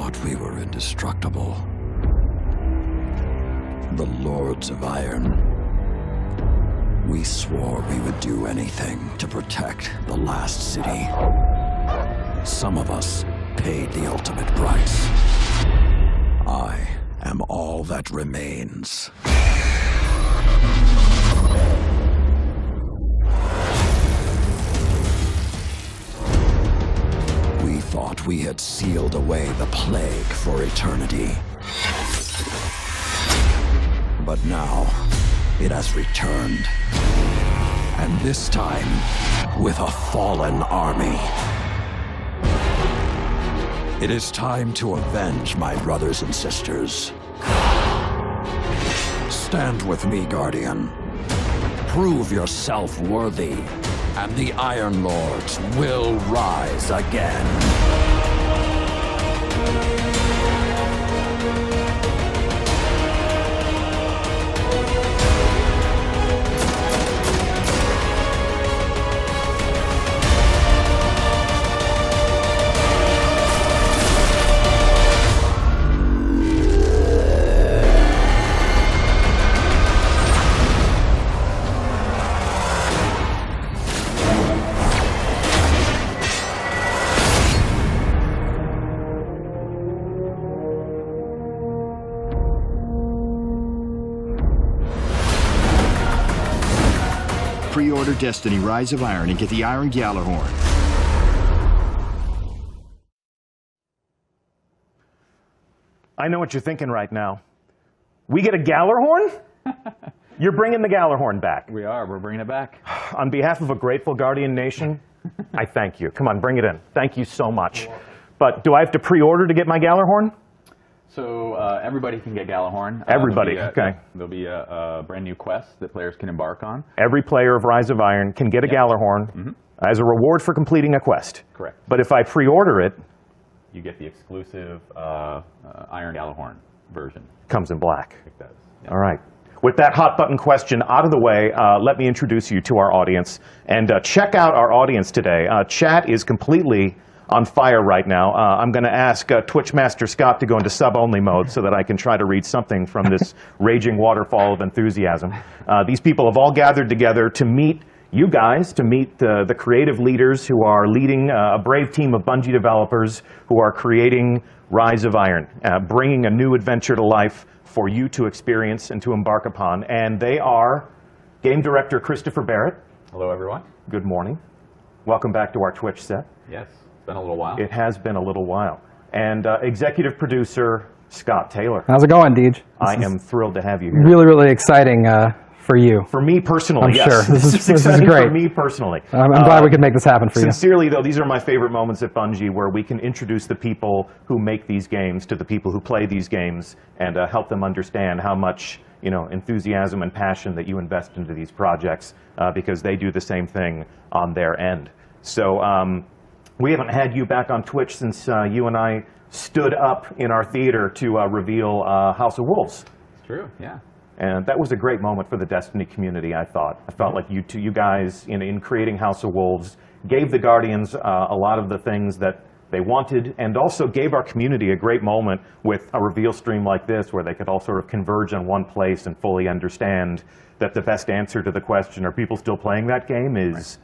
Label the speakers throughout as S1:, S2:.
S1: thought we were indestructible. The Lords of Iron. We swore we would do anything to protect the last city. Some of us paid the ultimate price. I am all that remains. We thought we had sealed away the plague for eternity. But now, it has returned. And this time, with a fallen army. It is time to avenge my brothers and sisters. Stand with me, Guardian. Prove yourself worthy, and the Iron Lords will rise again.
S2: Pre-order Destiny Rise of Iron and get the Iron Gjallarhorn.
S3: I know what you're thinking right now. We get a Gjallarhorn? You're bringing the Gjallarhorn back.
S4: We are. We're bringing it back.
S3: On behalf of a grateful Guardian nation, I thank you. Come on, bring it in. Thank you so much. But do I have to pre-order to get my Gjallarhorn?
S4: So everybody can get Gjallarhorn.
S3: Everybody, okay.
S4: There'll be a brand new quest that players can embark on.
S3: Every player of Rise of Iron can get a Gjallarhorn as a reward for completing a quest.
S4: Correct.
S3: But if I pre-order it,
S4: you get the exclusive Iron Gjallarhorn version.
S3: Comes in black.
S4: It does. Yeah.
S3: All right. With that hot button question out of the way, let me introduce you to our audience. And check out our audience today. Chat is completely on fire right now. I'm going to ask Twitch Master Scott to go into sub-only mode so that I can try to read something from this raging waterfall of enthusiasm. These people have all gathered together to meet you guys, to meet the creative leaders who are leading a brave team of Bungie developers who are creating Rise of Iron, bringing a new adventure to life for you to experience and to embark upon. And they are game director Kristofer Barrett.
S4: Hello, everyone.
S3: Good morning. Welcome back to our Twitch set.
S4: Yes. Been a little while.
S3: It has been a little while. And executive producer Scott Taylor.
S5: How's it going, Deej?
S3: I am thrilled to have you here.
S5: Really, really exciting for you.
S3: For me personally,
S5: I'm
S3: yes.
S5: sure. This is great.
S3: For me personally.
S5: I'm glad we could make this happen for you.
S3: Sincerely, though, these are my favorite moments at Bungie where we can introduce the people who make these games to the people who play these games and help them understand how much enthusiasm and passion that you invest into these projects because they do the same thing on their end. So we haven't had you back on Twitch since you and I stood up in our theater to reveal House of Wolves.
S4: It's true, yeah.
S3: And that was a great moment for the Destiny community, I thought. I felt like you guys, in creating House of Wolves, gave the Guardians a lot of the things that they wanted, and also gave our community a great moment with a reveal stream like this, where they could all sort of converge in one place and fully understand that the best answer to the question, are people still playing that game, is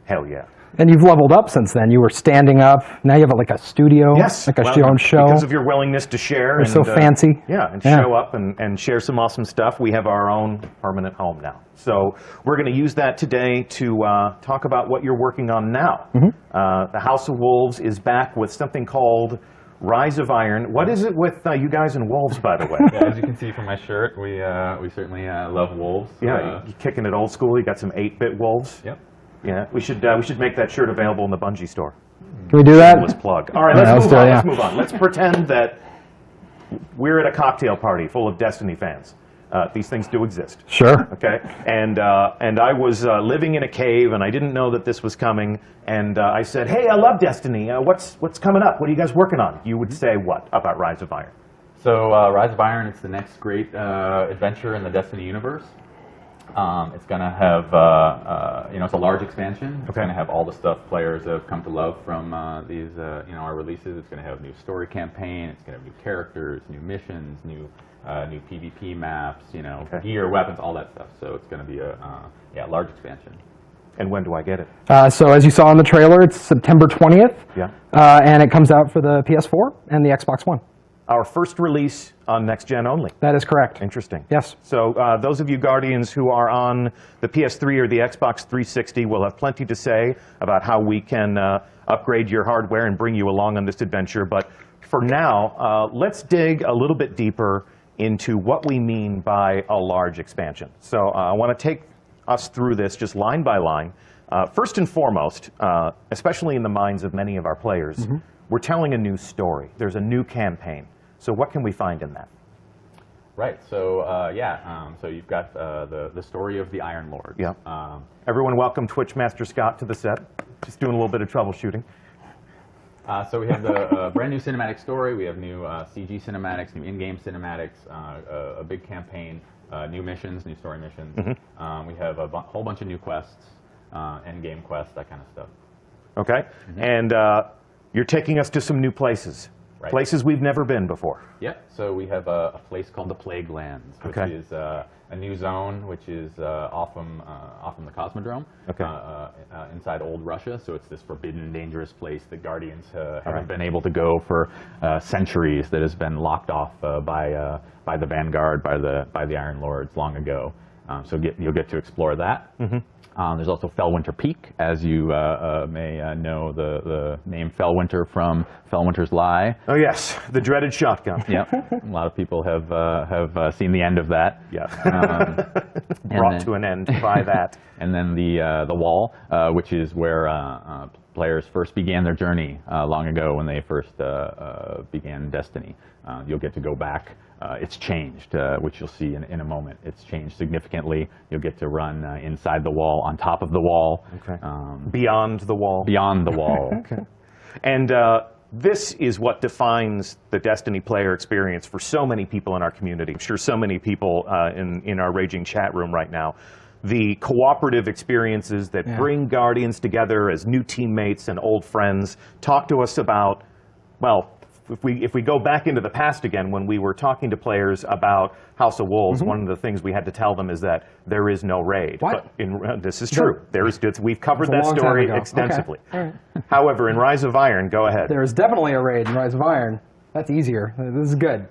S3: hell yeah.
S5: And you've leveled up since then. You were standing up. Now you have like a studio,
S3: yes,
S5: like your own show.
S3: Because of your willingness to share.
S5: You're so fancy.
S3: Yeah, and show up and share some awesome stuff. We have our own permanent home now. So we're going to use that today to talk about what you're working on now. The House of Wolves is back with something called Rise of Iron. What is it with you guys and wolves, by the way?
S4: Yeah, as you can see from my shirt, we certainly love wolves.
S3: Yeah, you're kicking it old school. You got some 8-bit wolves.
S4: Yep.
S3: Yeah, we should make that shirt available in the Bungie store.
S5: Can we do that?
S3: Let's plug. All right, let's move on. Let's pretend that we're at a cocktail party full of Destiny fans. These things do exist.
S5: Sure.
S3: Okay. And I was living in a cave, and I didn't know that this was coming. And I said, "Hey, I love Destiny. What's coming up? What are you guys working on?" You would say what about Rise of Iron?
S4: So Rise of Iron is the next great adventure in the Destiny universe. It's going to have, it's a large expansion. It's going to have all the stuff players have come to love from these, our releases. It's going to have new story campaign. It's going to have new characters, new missions, new PvP maps, gear, weapons, all that stuff. So it's going to be a large expansion.
S3: And when do I get it?
S5: So as you saw in the trailer, it's September 20th.
S3: Yeah.
S5: And it comes out for the PS4 and the Xbox One.
S3: Our first release on next gen only.
S5: That is correct.
S3: Interesting.
S5: Yes.
S3: So those of you Guardians who are on the PS3 or the Xbox 360 will have plenty to say about how we can upgrade your hardware and bring you along on this adventure. But for now, let's dig a little bit deeper into what we mean by a large expansion. So I want to take us through this just line by line. First and foremost, especially in the minds of many of our players, we're telling a new story. There's a new campaign. So what can we find in that?
S4: Right. So so you've got the story of the Iron Lord.
S3: Yeah. Everyone, welcome Twitch Master Scott to the set. Just doing a little bit of troubleshooting.
S4: So we have the brand new cinematic story. We have new CG cinematics, new in-game cinematics, a big campaign, new missions, new story missions. We have a whole bunch of new quests, end-game quests, that kind of stuff.
S3: Okay. And you're taking us to some new places.
S4: Right.
S3: Places we've never been before.
S4: Yep. So we have a place called the Plague Lands, which is a new zone, which is off from the Cosmodrome, inside old Russia. So it's this forbidden, dangerous place that Guardians haven't been able to go for centuries. That has been locked off by the Vanguard, by the Iron Lords long ago. So you'll get to explore that. There's also Fellwinter Peak, as you may know the name Fellwinter from Fellwinter's Lie.
S3: Oh yes, the dreaded shotgun.
S4: Yep, a lot of people have seen the end of that.
S3: Yeah, brought to an end by that.
S4: And then the Wall, which is where players first began their journey long ago when they first began Destiny. You'll get to go back. It's changed, which you'll see in a moment. It's changed significantly. You'll get to run inside the wall, on top of the wall.
S3: Okay. Beyond the wall.
S4: Beyond the wall.
S3: Okay. And this is what defines the Destiny player experience for so many people in our community. I'm sure so many people in our raging chat room right now. The cooperative experiences that bring Guardians together as new teammates and old friends. Talk to us about, well, if we go back into the past again, when we were talking to players about House of Wolves, one of the things we had to tell them is that there is no raid.
S5: What?
S3: But this is true. We've covered that story extensively.
S5: Okay. All right.
S3: However, in Rise of Iron, go ahead.
S5: There is definitely a raid in Rise of Iron. That's easier. This is good.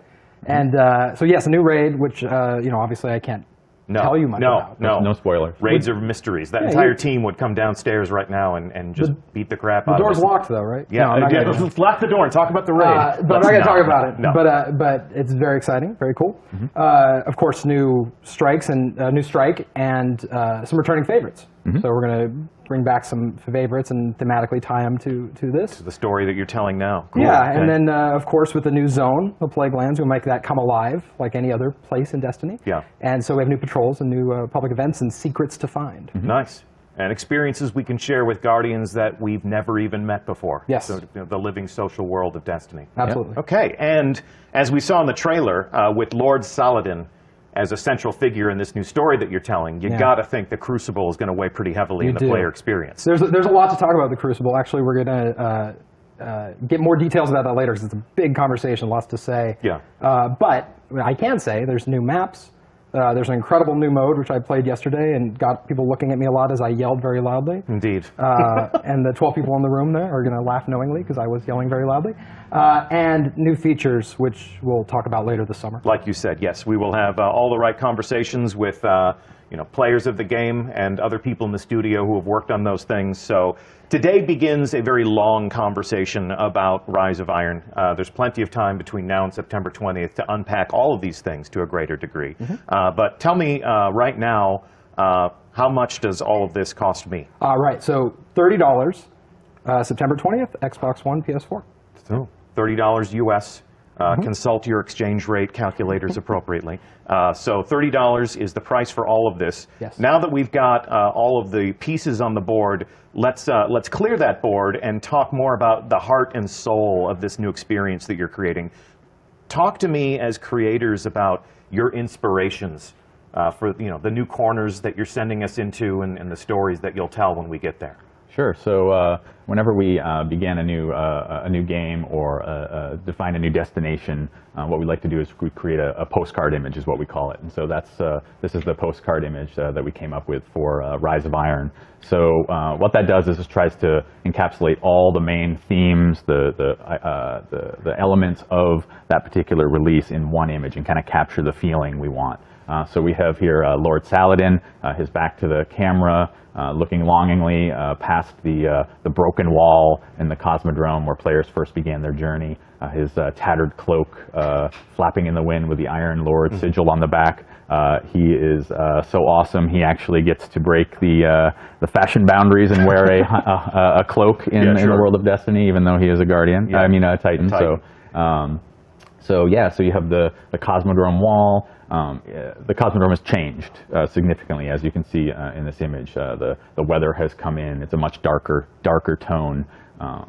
S5: And so yes, a new raid, which obviously I can't tell you much about.
S4: No spoilers.
S3: Raids are mysteries. That entire team would come downstairs right now and just beat the crap out of us.
S5: The door's locked though, right?
S3: Yeah, let's lock the door and talk about the raid.
S5: But I'm not going to talk about it. No. But it's very exciting, very cool. Of course, new strikes and new strike and some returning favorites. So we're going to bring back some favorites and thematically tie them to this.
S3: The story that you're telling now. Cool.
S5: Yeah, and then of course with the new zone, the Plague Lands, we'll make that come alive like any other place in Destiny. Yeah. And so we have new patrols and new public events and secrets to find.
S3: Nice. And experiences we can share with Guardians that we've never even met before.
S5: Yes.
S3: So, the living social world of Destiny.
S5: Absolutely.
S3: Yep. Okay, and as we saw in the trailer, with Lord Saladin as a central figure in this new story that you're telling, you got to think the Crucible is going to weigh pretty heavily in the player experience.
S5: There's a lot to talk about the Crucible. Actually, we're going to get more details about that later because it's a big conversation, lots to say. Yeah. But I can say there's new maps. There's an incredible new mode, which I played yesterday and got people looking at me a lot as I yelled very loudly.
S3: Indeed.
S5: And the 12 people in the room there are going to laugh knowingly because I was yelling very loudly. And new features, which we'll talk about later this summer.
S3: Like you said, yes, we will have all the right conversations with players of the game and other people in the studio who have worked on those things. So today begins a very long conversation about Rise of Iron. There's plenty of time between now and September 20th to unpack all of these things to a greater degree. But tell me right now, how much does all of this cost me?
S5: Right, so $30, September 20th, Xbox One, PS4.
S3: So $30 US. Consult your exchange rate calculators appropriately. So $30 is the price for all of this.
S5: Yes.
S3: Now that we've got all of the pieces on the board, let's clear that board and talk more about the heart and soul of this new experience that you're creating. Talk to me as creators about your inspirations for the new corners that you're sending us into and the stories that you'll tell when we get there?
S4: Sure. So whenever we begin a new game or define a new destination, what we like to do is we create a postcard image, is what we call it. And so this is the postcard image that we came up with for Rise of Iron. So what that does is it tries to encapsulate all the main themes, the elements of that particular release in one image and kind of capture the feeling we want. So we have here Lord Saladin, his back to the camera, looking longingly past the broken wall in the Cosmodrome where players first began their journey. His tattered cloak flapping in the wind with the Iron Lord sigil on the back. He is so awesome. He actually gets to break the fashion boundaries and wear a cloak in the world of Destiny, even though he is a Guardian. Yeah. I mean, a Titan. So you have the Cosmodrome wall. The Cosmodrome has changed significantly, as you can see in this image. The weather has come in. It's a much darker tone.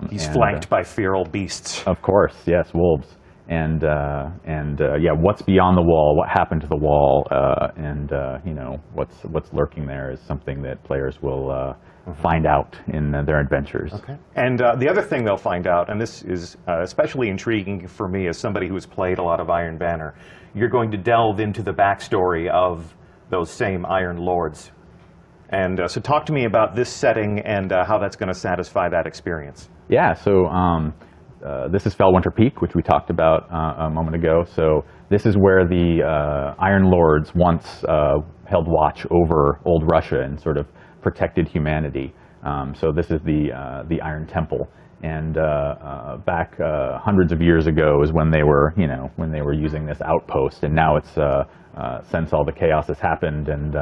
S3: He's flanked by feral beasts.
S4: Of course, yes, wolves. And what's beyond the wall? What happened to the wall? What's lurking there is something that players will find out in their adventures.
S3: Okay. And the other thing they'll find out, and this is especially intriguing for me as somebody who has played a lot of Iron Banner, you're going to delve into the backstory of those same Iron Lords. And so talk to me about this setting and how that's going to satisfy that experience.
S4: Yeah, so this is Felwinter Peak, which we talked about a moment ago. So this is where the Iron Lords once held watch over old Russia and sort of protected humanity. So this is the Iron Temple. And back hundreds of years ago is when they were, using this outpost. And now it's since all the chaos has happened and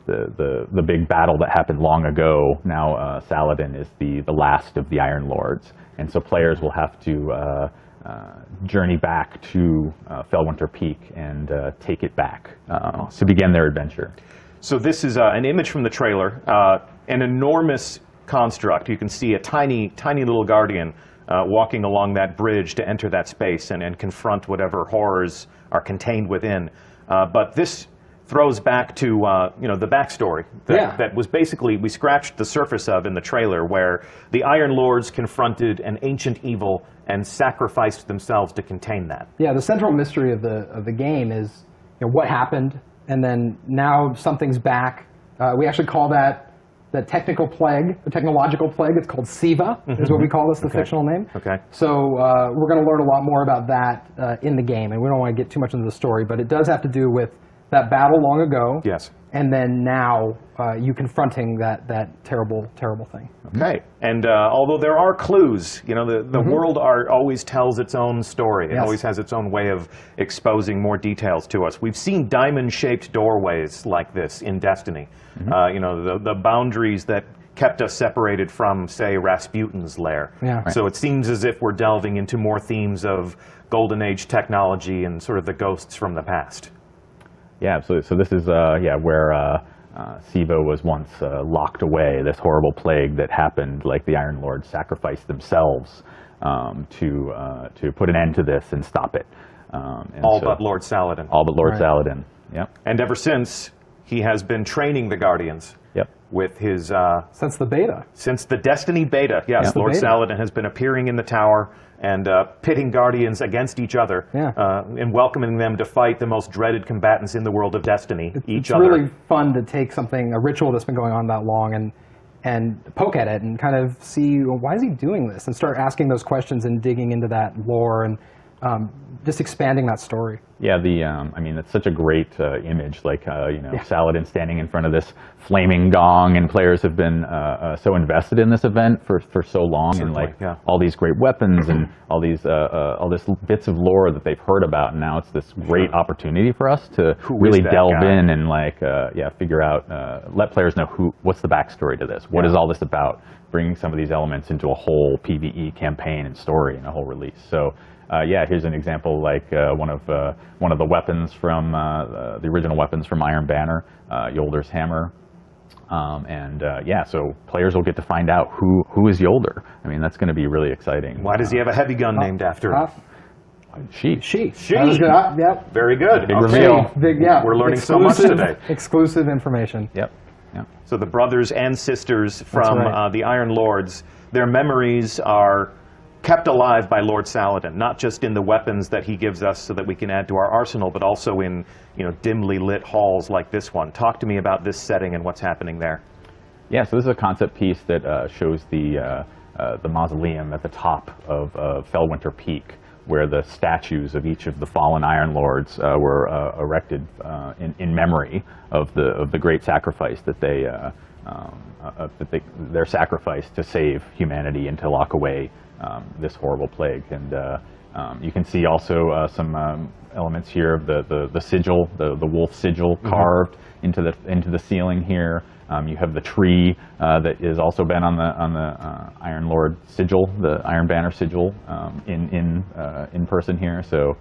S4: the big battle that happened long ago. Now Saladin is the last of the Iron Lords, and so players will have to journey back to Felwinter Peak and take it back to begin their adventure.
S3: So this is an image from the trailer, an enormous construct. You can see a tiny little Guardian walking along that bridge to enter that space and confront whatever horrors are contained within. But this throws back to the backstory that was basically we scratched the surface of in the trailer, where the Iron Lords confronted an ancient evil and sacrificed themselves to contain that. Yeah, the central mystery of the game is what happened, and then now something's back. We actually call that the technical plague, the technological plague. It's called Siva, is what we call this, the fictional name. Okay. So we're going to learn a lot more about that in the game, and we don't want to get too much into the story, but it does have to do with that battle long ago. Yes. And then now you confronting that terrible thing. Okay. And although there are clues, the world always tells its own story. It always has its own way of exposing more details to us. We've seen diamond-shaped doorways like this in Destiny. The boundaries that kept us separated from, say, Rasputin's lair. Yeah. Right. So it seems as if we're delving into more themes of Golden Age technology and sort of the ghosts from the past. Yeah, absolutely. So this is where Siva was once locked away, this horrible plague that happened, like the Iron Lords sacrificed themselves to put an end to this and stop it. All but Lord Saladin. All but Lord Saladin, yep. And ever since, he has been training the Guardians. Yep. With his... since the beta. Since the Destiny beta, yes. Yep. Lord Saladin has been appearing in the tower and pitting Guardians against each other, and welcoming them to fight the most dreaded combatants in the world of Destiny, each other. It's really fun to take a ritual that's been going on that long, and poke at it and kind of see, well, why is he doing this? And start asking those questions and digging into that lore and just expanding that story. Yeah, I mean, it's such a great image, like, Saladin standing in front of this flaming gong, and players have been so invested in this event for so long. Certainly, and all these great weapons and all these bits of lore that they've heard about, and now it's this great opportunity for us to really delve in and figure out, let players know what's the backstory to this, what is all this about, bringing some of these elements into a whole PvE campaign and story and a whole release. So. Here's an example, like one of the weapons from the original weapons from Iron Banner, Yolder's hammer, so players will get to find out who is Yolder. I mean, that's going to be really exciting. Why does he have a heavy gun named after him?
S5: She.
S3: She.
S5: That was good. Yep.
S3: Very good.
S4: Big reveal.
S3: We're learning so much today.
S5: Exclusive information.
S4: Yep.
S3: So the brothers and sisters from the Iron Lords, their memories are kept alive by Lord Saladin, not just in the weapons that he gives us so that we can add to our arsenal, but also in dimly lit halls like this one. Talk to me about this setting and what's happening there.
S4: Yeah, so this is a concept piece that shows the mausoleum at the top of Fellwinter Peak, where the statues of each of the fallen Iron Lords were erected in memory of the great sacrifice that their sacrifice to save humanity and to lock away this horrible plague. And you can see also some elements here of the sigil, the wolf sigil carved into the ceiling here. You have the tree that has also been on the Iron Lord sigil, the Iron Banner sigil, in person here. So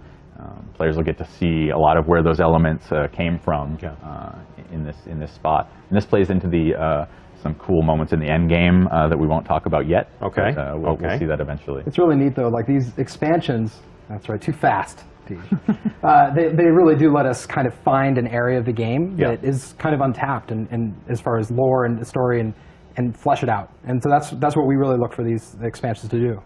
S4: players will get to see a lot of where those elements came from in this spot. And this plays into some cool moments in the end game that we won't talk about yet.
S3: Okay.
S4: But, we'll see that eventually.
S5: It's really neat though. Like these expansions. That's right. Too fast. They really do let us kind of find an area of the game that is kind of untapped and as far as lore and story and flesh it out. And so that's what we really look for these expansions to do.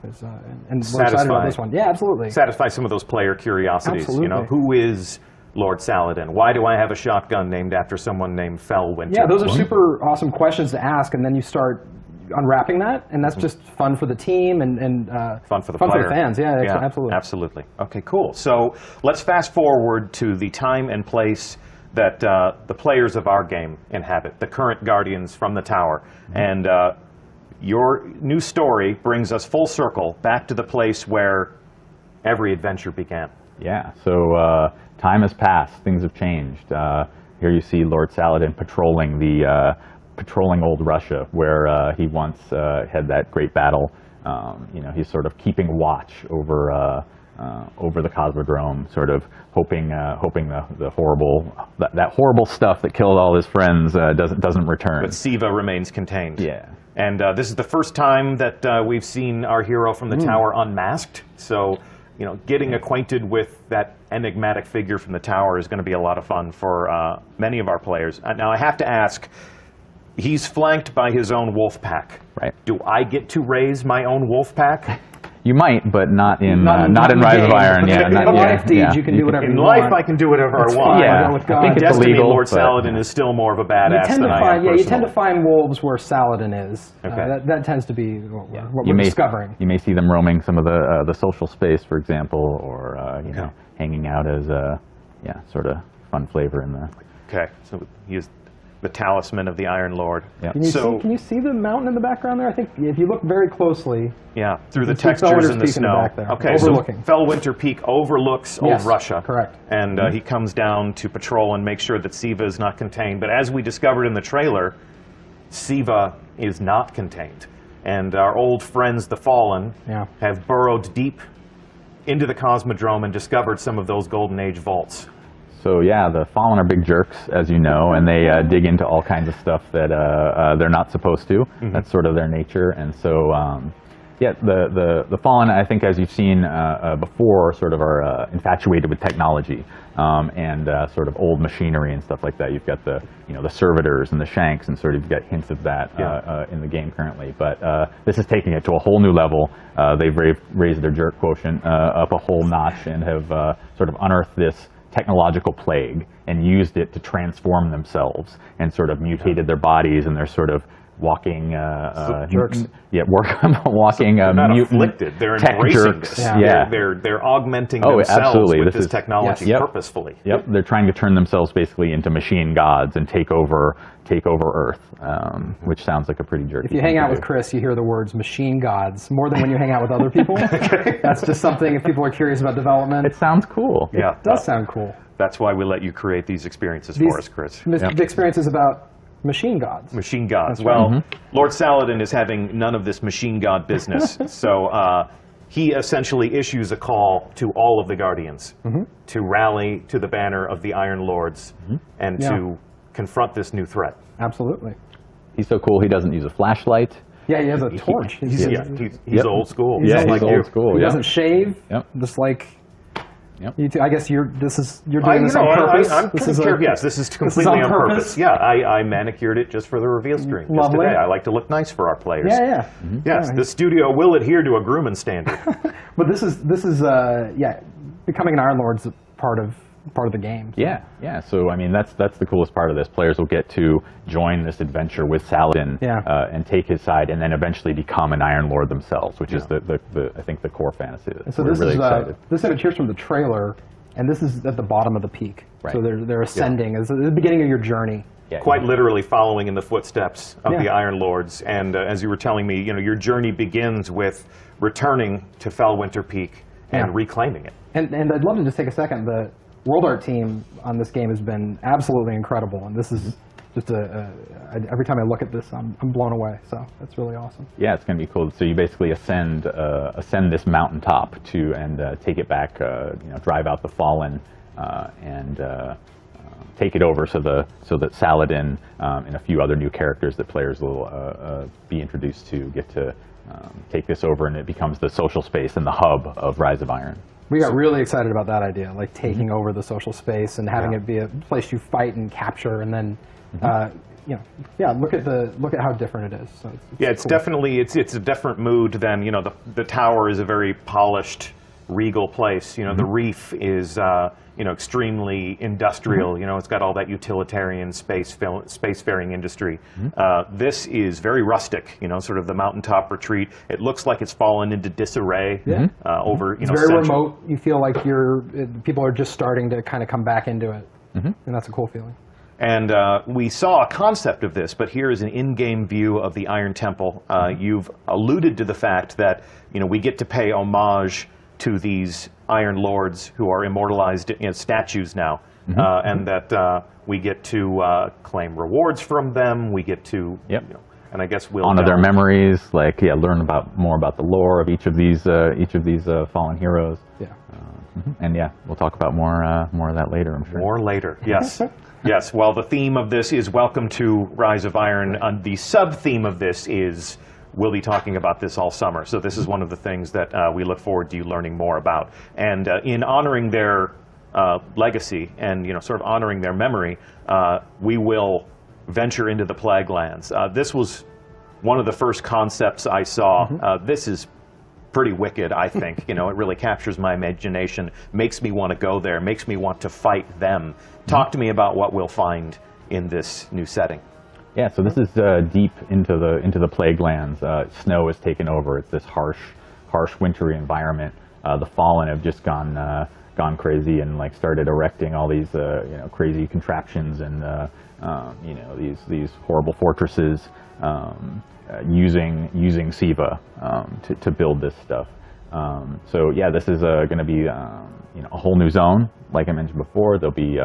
S5: And we're excited about this one. Yeah, absolutely.
S3: Satisfy some of those player curiosities.
S5: Absolutely.
S3: Who is Lord Saladin? Why do I have a shotgun named after someone named Fellwinter?
S5: Yeah, those are super awesome questions to ask, and then you start unwrapping that, and that's just fun for the team and
S3: fun for the
S5: fans. Yeah, absolutely.
S3: Absolutely. Okay, cool. So let's fast forward to the time and place that the players of our game inhabit, the current Guardians from the Tower. And your new story brings us full circle back to the place where every adventure began.
S4: Yeah, so time has passed, things have changed. Here you see Lord Saladin patrolling old Russia, where he once had that great battle. He's sort of keeping watch over the Cosmodrome, sort of hoping the horrible stuff that killed all his friends doesn't return.
S3: But Siva remains contained.
S4: Yeah.
S3: And this is the first time that we've seen our hero from the tower unmasked. So, getting acquainted with that enigmatic figure from the tower is going to be a lot of fun for many of our players. Now, I have to ask, he's flanked by his own wolf pack.
S4: Right.
S3: Do I get to raise my own wolf pack?
S4: You might, but not in Rise of Iron. Yeah,
S5: in life, Deej, you can do whatever you want.
S3: In life, I can do whatever I want.
S4: Yeah,
S3: I think it's illegal. Lord Saladin is still more of a badass than I am.
S5: You tend to find wolves where Saladin is. Okay. That tends to be what we're discovering.
S4: You may see them roaming some of the social space, for example, or hanging out as sort of fun flavor in the.
S3: Okay, so he is the talisman of the Iron Lord.
S4: Yep.
S5: Can you see the mountain in the background there? I think if you look very closely.
S3: Yeah, through the textures in the snow. Okay,
S5: overlooking.
S3: So Fellwinter Peak overlooks old Russia.
S5: Correct.
S3: And he comes down to patrol and make sure that Siva is not contained. But as we discovered in the trailer, Siva is not contained. And our old friends, the Fallen, have burrowed deep into the Cosmodrome and discovered some of those Golden Age vaults.
S4: So yeah, the Fallen are big jerks, as you know, and they dig into all kinds of stuff that they're not supposed to. That's sort of their nature. And so, the Fallen, I think, as you've seen before, sort of are infatuated with technology and sort of old machinery and stuff like that. You've got the servitors and the shanks, and sort of you've got hints of that in the game currently. But this is taking it to a whole new level. They've raised their jerk quotient up a whole notch and have sort of unearthed this technological plague and used it to transform themselves and sort of mutated their bodies, and they're sort of walking
S3: jerks.
S4: Walking
S3: they're not
S4: mutant
S3: afflicted. They're
S4: tech
S3: embracing
S4: jerks.
S3: this.
S4: Yeah.
S3: They're augmenting themselves with this technology purposefully.
S4: Yep, they're trying to turn themselves basically into machine gods and take over Earth, which sounds like a pretty jerky.
S5: If you hang out with Chris, you hear the words machine gods more than when you hang out with other people. That's just something, if people are curious about development.
S4: It sounds cool.
S3: Yeah,
S5: it does sound cool.
S3: That's why we let you create these experiences for us, Chris.
S5: The experiences about machine gods.
S3: Machine gods.
S5: That's
S3: well,
S5: right.
S3: Lord Saladin is having none of this machine god business, so he essentially issues a call to all of the Guardians to rally to the banner of the Iron Lords and to confront this new threat.
S5: Absolutely.
S4: He's so cool, he doesn't use a flashlight.
S5: Yeah, he has a torch.
S3: He's old school.
S4: He's
S3: like
S4: old school.
S5: He doesn't shave, just like
S4: Yep.
S5: I guess you're doing this on purpose.
S3: Yes, this is completely on purpose. Yeah, I manicured it just for the reveal stream. Just today. I like to look nice for our players.
S5: Yeah.
S3: Yes, the studio will adhere to a grooming standard.
S5: But this is becoming an Iron Lord's part of the game. So.
S4: Yeah. So I mean, that's the coolest part of this. Players will get to join this adventure with Saladin and take his side, and then eventually become an Iron Lord themselves, which is I think the core fantasy.
S5: So
S4: we're really excited.
S5: This image here's from the trailer, and this is at the bottom of the peak.
S4: Right.
S5: So they're ascending. It's the beginning of your journey.
S3: Yeah, quite literally following in the footsteps of the Iron Lords. And as you were telling me, your journey begins with returning to Felwinter Peak and reclaiming it.
S5: And I'd love to just take a second. The World Art team on this game has been absolutely incredible, and this is just every time I look at this, I'm blown away. So that's really awesome. Yeah,
S4: it's going to be cool. So you basically ascend this mountaintop and take it back. Drive out the Fallen and take it over, so that Saladin and a few other new characters that players will be introduced to get to take this over, and it becomes the social space and the hub of Rise of Iron.
S5: We got really excited about that idea, like taking over the social space and having it be a place you fight and capture, and then look at how different it is. So
S3: it's cool. Definitely it's a different mood than the tower is a very polished, regal place. The reef is extremely industrial. It's got all that utilitarian spacefaring industry. This is very rustic. Sort of the mountaintop retreat. It looks like it's fallen into disarray over
S5: it's very remote. You feel like people are just starting to kind of come back into it, and that's a cool feeling.
S3: And we saw a concept of this, but here is an in-game view of the Iron Temple. You've alluded to the fact that we get to pay homage to these Iron Lords who are immortalized in statues now, and that we get to claim rewards from them. We get to, and I guess we'll
S4: honor their memories, learn more about the lore of each of these fallen heroes. And we'll talk about more of that later, I'm sure.
S3: More later, yes. Yes, well, the theme of this is Welcome to Rise of Iron. The sub-theme of this is we'll be talking about this all summer. So this is one of the things that we look forward to you learning more about. And in honoring their legacy and sort of honoring their memory, we will venture into the Plague Lands. This was one of the first concepts I saw. This is pretty wicked, I think. It really captures my imagination, makes me want to go there, makes me want to fight them. Talk to me about what we'll find in this new setting.
S4: Yeah, so this is deep into the Plague Lands. Snow has taken over. It's this harsh, wintry environment. The Fallen have just gone crazy and started erecting all these crazy contraptions and these horrible fortresses, using Siva to build this stuff. So yeah, this is going to be a whole new zone. Like I mentioned before, there'll be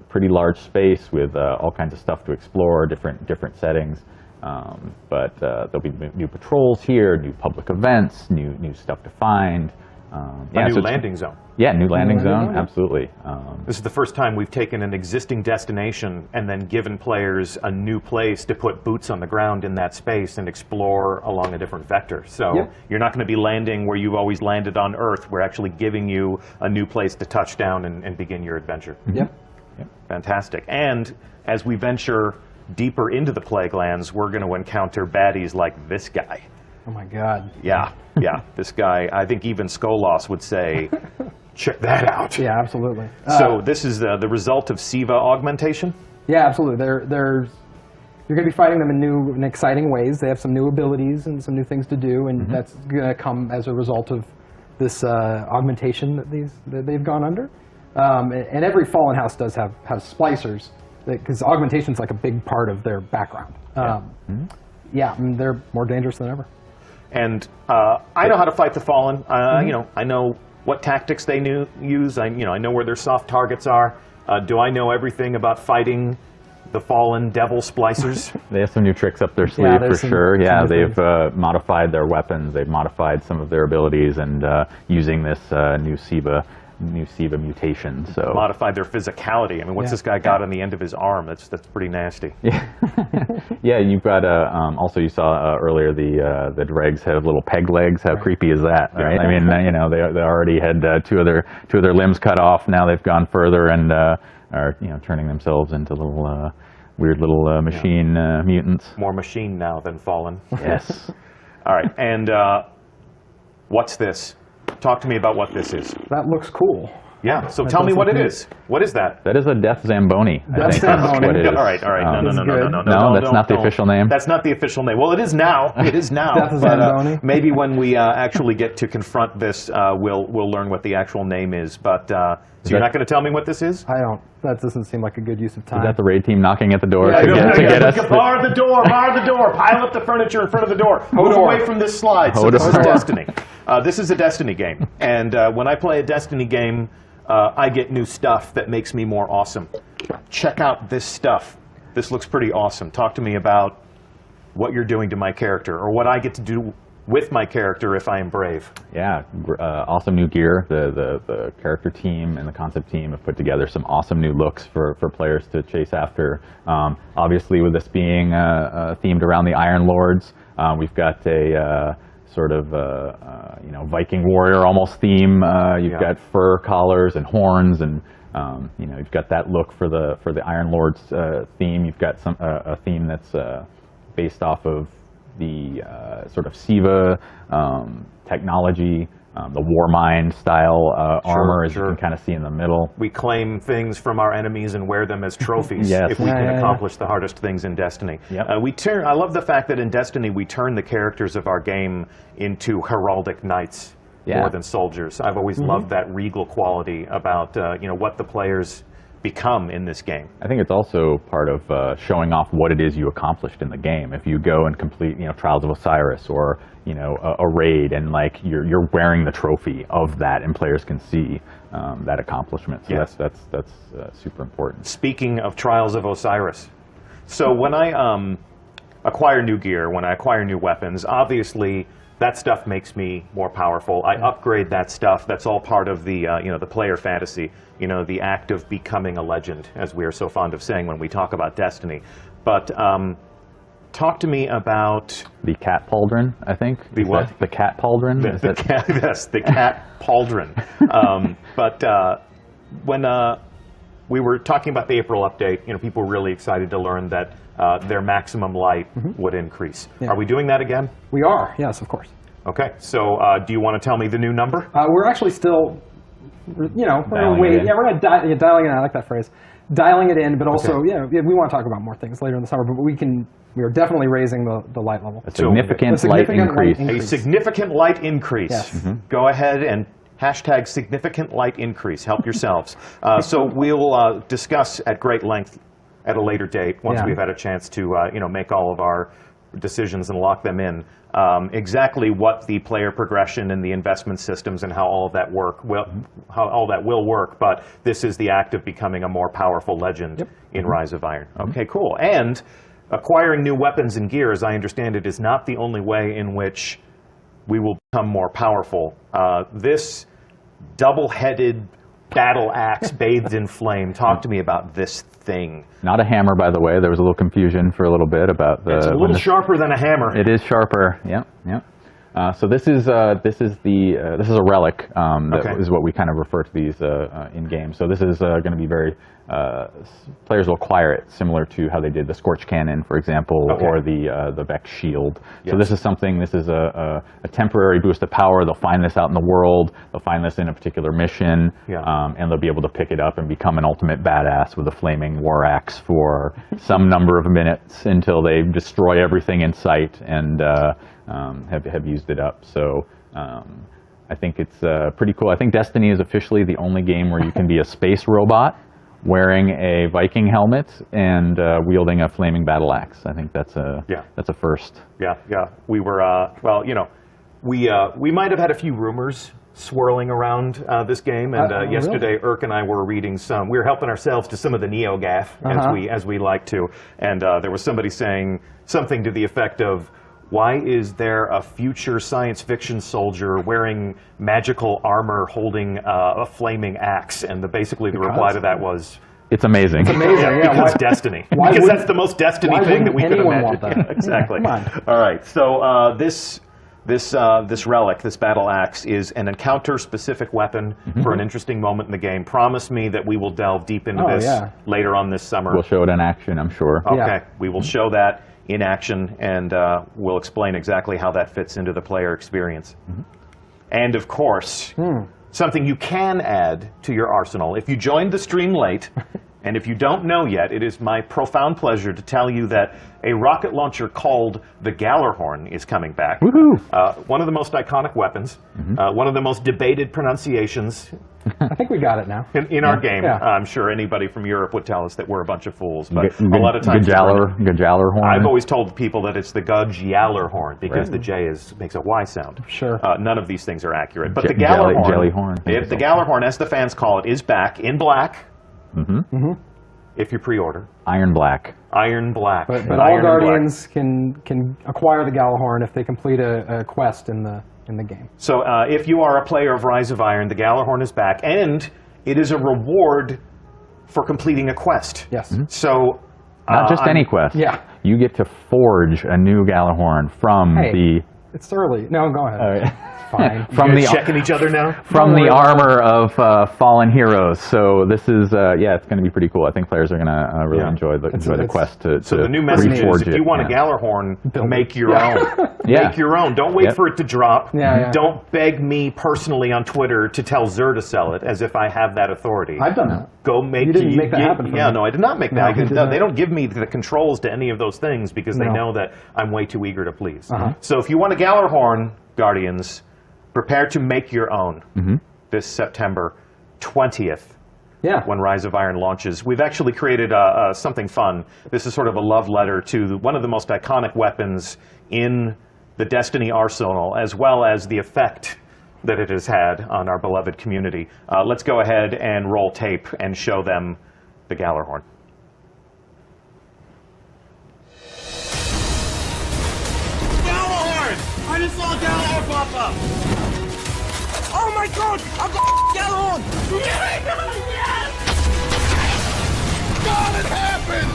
S4: pretty large space with all kinds of stuff to explore, different settings. But there'll be new patrols here, new public events, new stuff to find.
S3: A new landing zone.
S4: Yeah, new landing zone, absolutely.
S3: This is the first time we've taken an existing destination and then given players a new place to put boots on the ground in that space and explore along a different vector. So you're not going to be landing where you've always landed on Earth. We're actually giving you a new place to touch down and begin your adventure.
S5: Yep.
S3: Fantastic. And as we venture deeper into the Plague Lands, we're going to encounter baddies like this guy.
S5: Oh my God.
S3: Yeah. This guy, I think even Skolos would say, check that out.
S5: Yeah, absolutely.
S3: So this is the result of Siva augmentation?
S5: Yeah, absolutely. You're going to be fighting them in new and exciting ways. They have some new abilities and some new things to do, and that's going to come as a result of this augmentation that they've gone under. And every Fallen House does have splicers, because augmentation is like a big part of their background. They're more dangerous than ever.
S3: And I know how to fight the Fallen. I know what tactics they use. I know where their soft targets are. Do I know everything about fighting the Fallen Devil Splicers?
S4: They have some new tricks up their sleeve for sure. Yeah, they've modified their weapons. They've modified some of their abilities, and using this new Siva new SIVA mutation. So
S3: modified their physicality. I mean, what's this guy got on the end of his arm? That's pretty nasty.
S4: Yeah, yeah. You've got also you saw earlier the dregs have little peg legs. How creepy is that? Right. I mean, you know, they already had two of their limbs cut off. Now they've gone further and are turning themselves into little weird little machine mutants.
S3: More machine now than fallen.
S4: Yes.
S3: All right, and what's this? Talk to me about what this is.
S5: That looks cool.
S3: Yeah, so tell me what it is. What is that?
S4: That is a Death Zamboni.
S5: Death Zamboni.
S3: What it is. All right. No,
S4: that's not the official name.
S3: That's not the official name. Well, it is now. It is now.
S5: Death Zamboni.
S3: Maybe when we actually get to confront this, we'll learn what the actual name is. But so you're not going to tell me what this is?
S5: I don't. That doesn't seem like a good use of time.
S4: Is that the raid team knocking at the door to get us?
S3: Bar the door. Pile up the furniture in front of the door. Move away from this slide. So this is Destiny. This is a Destiny game, and when I play a Destiny game, I get new stuff that makes me more awesome. Check out this stuff. This looks pretty awesome. Talk to me about what you're doing to my character, or what I get to do with my character if I am brave.
S4: Yeah, awesome new gear. The character team and the concept team have put together some awesome new looks for players to chase after. Obviously, with this being themed around the Iron Lords, we've got a sort of Viking warrior almost theme. You've got fur collars and horns, and you've got that look for the Iron Lords theme. You've got a theme that's based off of the sort of SIVA technology, the Warmind style armor, as you can kind of see in the middle.
S3: We claim things from our enemies and wear them as trophies if we can accomplish the hardest things in Destiny.
S4: Yep.
S3: I love the fact that in Destiny we turn the characters of our game into heraldic knights more than soldiers. I've always loved that regal quality about what the players become in this game.
S4: I think it's also part of showing off what it is you accomplished in the game. If you go and complete, Trials of Osiris or a raid, and like you're wearing the trophy of that, and players can see that accomplishment. So that's super important.
S3: Speaking of Trials of Osiris, so when I acquire new gear, when I acquire new weapons, obviously that stuff makes me more powerful. I upgrade that stuff. That's all part of the the player fantasy. The act of becoming a legend, as we are so fond of saying when we talk about Destiny. But talk to me about
S4: the cat pauldron. I think
S3: the what?
S4: The cat pauldron.
S3: Yes, the cat pauldron. But when we were talking about the April update, people were really excited to learn that their maximum light would increase. Yeah. Are we doing that again?
S5: We are, yes, of course.
S3: Okay, so do you want to tell me the new number?
S5: We're actually still, we're going to wait. Yeah, we're going to dialing it in. I like that phrase. Dialing it in, but also, we want to talk about more things later in the summer, but we are definitely raising the light level.
S4: A significant light increase.
S3: A significant light increase.
S5: Yes.
S3: Go ahead and hashtag significant light increase. Help yourselves. So we'll discuss at great length at a later date, once we've had a chance to make all of our decisions and lock them in, exactly what the player progression and the investment systems and how all of that will work. But this is the act of becoming a more powerful legend in Rise of Iron. Okay, cool. And acquiring new weapons and gear, as I understand it, is not the only way in which we will become more powerful. This double-headed battle axe bathed in flame. Talk to me about this thing.
S4: Not a hammer, by the way. There was a little confusion for a little bit about the.
S3: It's a little sharper than a hammer.
S4: It is sharper. Yeah. So this is a relic. That is what we kind of refer to these in game. So this is going to be very. Players will acquire it similar to how they did the Scorch Cannon, for example, or the Vex Shield. So this is something. This is a temporary boost of power. They'll find this out in the world. They'll find this in a particular mission, and they'll be able to pick it up and become an ultimate badass with a flaming war axe for some number of minutes until they destroy everything in sight and have used it up. So. I think it's pretty cool. I think Destiny is officially the only game where you can be a space robot wearing a Viking helmet and wielding a flaming battle axe. I think that's a first.
S3: Yeah. We were we might have had a few rumors swirling around this game, and yesterday Irk and I were reading some. We were helping ourselves to some of the NeoGAF as we like to, and there was somebody saying something to the effect of, why is there a future science fiction soldier wearing magical armor holding a flaming axe? And basically the reply to that was,
S4: it's amazing.
S5: It's amazing, yeah.
S3: Because Destiny. Because that's the most Destiny thing that we could imagine.
S5: Yeah,
S3: exactly.
S5: Yeah, come on.
S3: All right, so this relic, this battle axe, is an encounter-specific weapon for an interesting moment in the game. Promise me that we will delve deep into this later on this summer.
S4: We'll show it in action, I'm sure.
S3: Okay, we will show that in action, and we'll explain exactly how that fits into the player experience. And of course, something you can add to your arsenal. If you joined the stream late, and if you don't know yet, it is my profound pleasure to tell you that a rocket launcher called the Gallarhorn is coming back.
S4: Woohoo!
S3: One of the most iconic weapons, one of the most debated pronunciations
S5: I think we got it now.
S3: in our game.
S5: Yeah.
S3: I'm sure anybody from Europe would tell us that we're a bunch of fools, but a lot of times
S4: Gallarhorn.
S3: I've always told people that it's the Gallarhorn because the J makes a Y sound.
S5: Sure.
S3: None of these things are accurate, but the Gallarhorn,
S4: Jellyhorn.
S3: the Gallarhorn, as the fans call it, is back in black. If you pre-order.
S4: Iron black.
S3: Iron black.
S5: But all Guardians can acquire the Gallarhorn if they complete a quest in the game.
S3: So if you are a player of Rise of Iron, the Gallarhorn is back, and it is a reward for completing a quest.
S5: Yes.
S3: So
S4: not just any quest.
S5: Yeah.
S4: You get to forge a new Gallarhorn from the.
S5: It's early. No, go ahead.
S4: All right.
S5: Fine.
S3: From the checking each other now.
S4: From the armor of fallen heroes. So this is it's going to be pretty cool. I think players are going to really enjoy the quest to
S3: So the new message is, if you want a
S4: yeah.
S3: Gallarhorn, make your own. Make your own. Don't wait for it to drop. Don't beg me personally on Twitter to tell Xur to sell it, as if I have that authority.
S5: I've done that.
S3: Go make.
S5: You didn't make that happen for me.
S3: No, I did not make that.
S5: No,
S3: they don't give me the controls to any of those things because they know that I'm way too eager to please. So if you want a Gallarhorn, Guardians, prepare to make your own this September 20th.
S5: Yeah.
S3: When Rise of Iron launches. We've actually created something fun. This is sort of a love letter to one of the most iconic weapons in the Destiny arsenal, as well as the effect that it has had on our beloved community. Let's go ahead and roll tape and show them the Gallarhorn.
S6: Gallarhorn! I just saw Gallarhorn pop up! Oh my god! I've got Gallarhorn! Yes! God, it happened!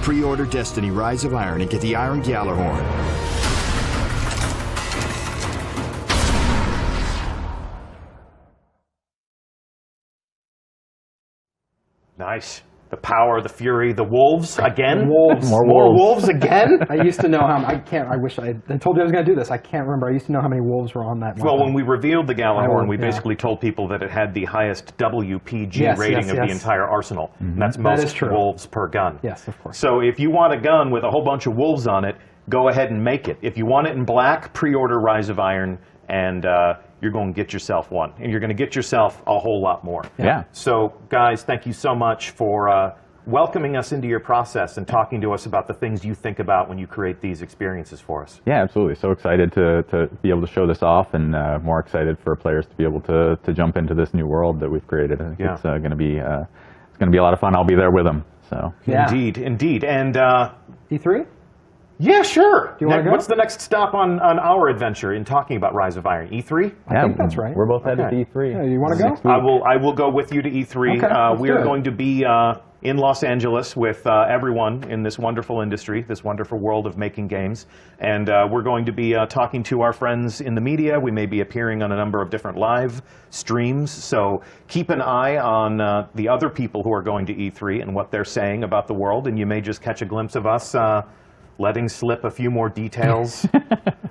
S2: Pre-order Destiny Rise of Iron and get the Iron Gallarhorn.
S3: Nice. The power, the fury, the wolves again.
S5: Wolves.
S3: More wolves again.
S5: I used to know how. I wish I told you I was going to do this. I can't remember. I used to know how many wolves were on that.
S3: Well, when we revealed the Gallarhorn, we basically told people that it had the highest WPG rating of the entire arsenal. And that's most wolves per gun.
S5: Yes, of course.
S3: So if you want a gun with a whole bunch of wolves on it, go ahead and make it. If you want it in black, pre-order Rise of Iron, and you're going to get yourself one. And you're going to get yourself a whole lot more.
S4: Yeah.
S3: So, guys, thank you so much for welcoming us into your process and talking to us about the things you think about when you create these experiences for us.
S4: Yeah, absolutely. So excited to be able to show this off, and more excited for players to be able to jump into this new world that we've created. I think it's going to be a lot of fun. I'll be there with them. So
S3: indeed. And
S5: E3?
S3: Yeah, sure.
S5: Do you want to go?
S3: What's the next stop on our adventure in talking about Rise of Iron? E3?
S5: I think that's right.
S4: We're both headed to E3.
S5: Yeah, you want to go?
S3: I will go with you to E3.
S5: Okay,
S3: we are going to be in Los Angeles with everyone in this wonderful industry, this wonderful world of making games. And we're going to be talking to our friends in the media. We may be appearing on a number of different live streams. So keep an eye on the other people who are going to E3 and what they're saying about the world. And you may just catch a glimpse of us letting slip a few more details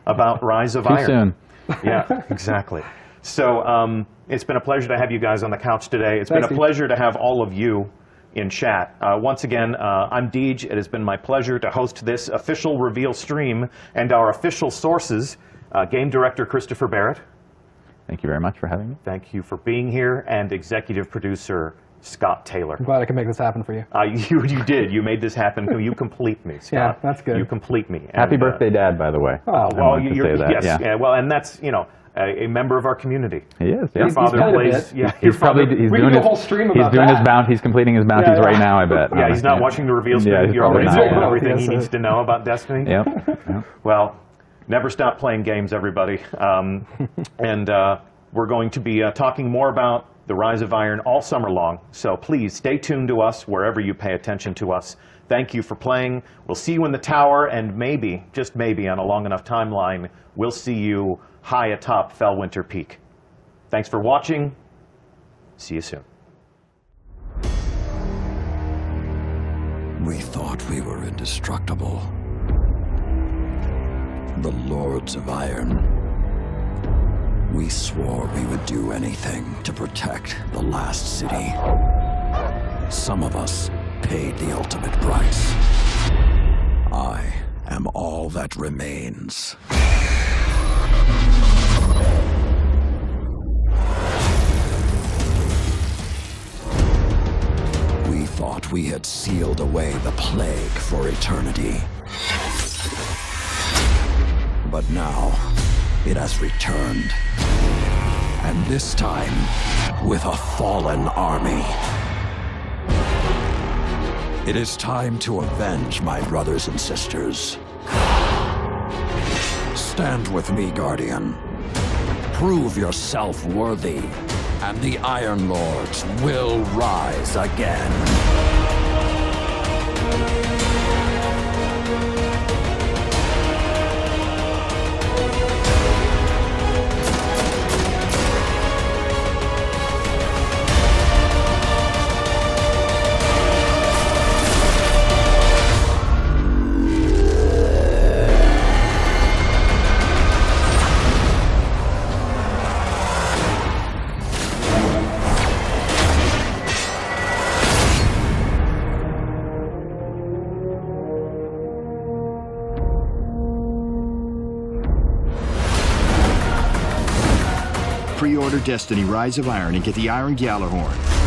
S3: about Rise of Iron.
S4: Too soon.
S3: Yeah, exactly. So it's been a pleasure to have you guys on the couch today. It's been a pleasure to have all of you in chat. Once again, I'm Deej. It has been my pleasure to host this official reveal stream and our official sources, Game Director Kristofer Barrett.
S4: Thank you very much for having me.
S3: Thank you for being here. And Executive Producer Scott Taylor.
S5: I'm glad I could make this happen for you.
S3: You did. You made this happen. You complete me, Scott.
S5: Yeah, that's good.
S3: You complete me.
S4: Happy birthday, Dad, by the way.
S5: Oh,
S3: well, yes.
S4: Yeah.
S3: Yeah, well, and that's, you know, a member of our community.
S4: He is. Yeah.
S3: Your father plays. Yeah,
S4: He's probably
S5: we can do a whole stream about that.
S4: He's completing his bounties right now, I bet.
S3: Yeah, he's not watching the reveal stream.
S4: he's
S3: You're already
S4: probably
S3: told
S4: not.
S3: everything he needs to know about Destiny.
S4: Yep.
S3: Well, never stop playing games, everybody. And we're going to be talking more about the Rise of Iron all summer long. So please stay tuned to us wherever you pay attention to us. Thank you for playing. We'll see you in the tower, and maybe, just maybe, on a long enough timeline, we'll see you high atop Fellwinter Peak. Thanks for watching. See you soon.
S1: We thought we were indestructible. The Lords of Iron. We swore we would do anything to protect the last city. Some of us paid the ultimate price. I am all that remains. We thought we had sealed away the plague for eternity. But now, it has returned. And this time, with a fallen army. It is time to avenge my brothers and sisters. Stand with me, Guardian. Prove yourself worthy, and the Iron Lords will rise again.
S2: Pre-order Destiny Rise of Iron and get the Iron Gjallarhorn.